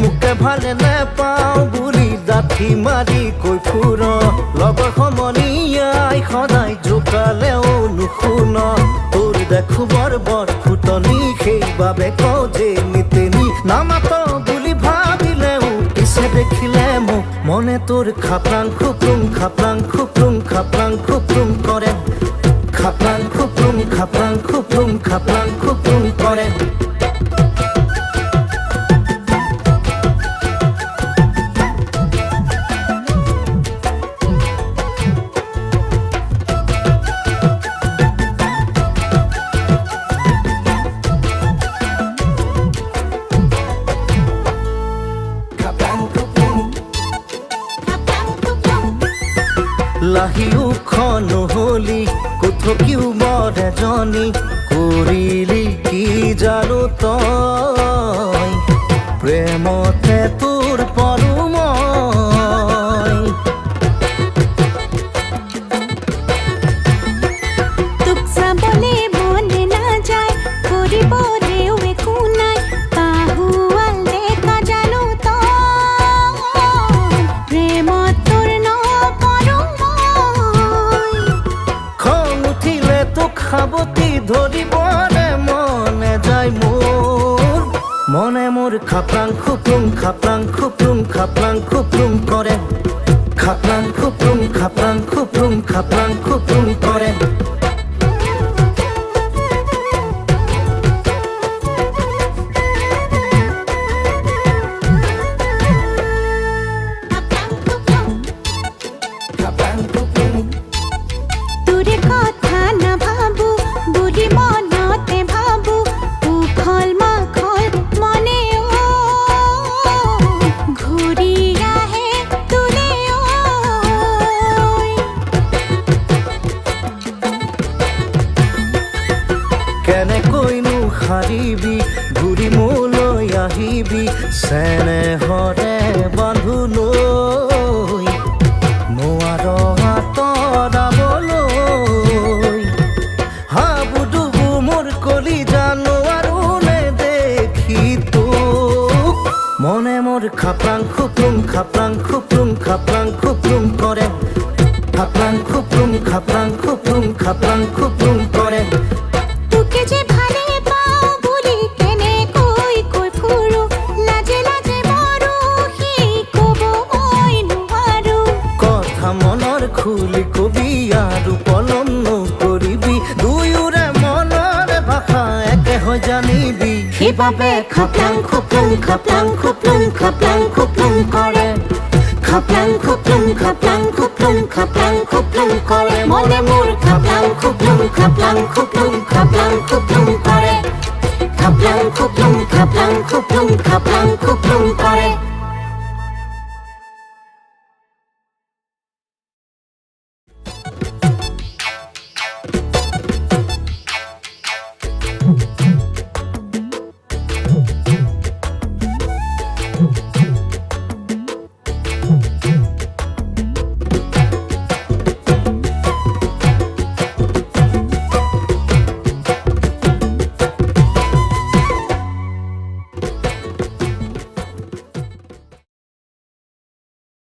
মুখে ভালে নেপাওঁ বুলি ডাঠি মাৰি কৈ ফুৰ লগৰ সমনীয়াই সদায় জোকালেও নুশুন তোৰ দেখো বৰ বৰ ফুটনি সেইবাবে কওঁ যে নিতেনি নামাত বুলি ভাবিলেও পিছে দেখিলে মোক মনে তোৰ খাপলাং খুপলুং খাপলাং খুপলুং খাপলাং খুপলুং কৰে খাপলাং খুপলুং খাপলাং খুপলুং খাপলাং খুপলুং কৰে লাহিও নহলি কোথকিও বৰ এজনী কৰিলি কি জানো তই প্ৰেমতে তোৰ পৰো মই তোক চাবলে মনে নাযায় কৰিবলেও একো নাই পাহুৱাল দেখা জানো তই প্ৰেমত তোৰ নপৰো খাবতি ধৰিবনে মনে যায় মোৰ মনে মোৰ খাপলাং খুপলুং খাপলাং খুপলুং খাপলাং খুপলুং কৰে খাপলাং খুপলুং খাপলাং খুপলুং খাপলাং খুপলুং কৰে কেনেকৈনো হাৰিবি ঘূৰি মোলৈ আহিবি চেনেহৰে বান্ধো লৈ নোৱাৰ আঁতৰাবলৈ হাবুডুবু মোৰ কলিজা নোৱাৰো নেদেখি তোক মনে মোৰ খাপলাং খুপলুং খাপলাং খুপলুং খাপলাং খুপলুং কৰে খাপলাং খুপলুং খাপলাং খুপলুং খাপলাং খুপলুং কৰে খুলি কবি আৰু পলম নকৰিবি দুয়োৰে মনৰ ভাষা একে হৈ জানিবি সেইবাবে খাপলাং খুপলুং খাপলাং খুপলুং খাপলাং খুপলুং কৰে খাপলাং খুপলুং খাপলাং খুপলুং খাপলাং খুপলুং কৰে মনে মোৰ খাপলাং খুপলুং খাপলাং খুপলুং খাপলাং খুপলুং কৰে খাপলাং খুপলুং খাপলাং খুপলুং খাপলাং খুপলুং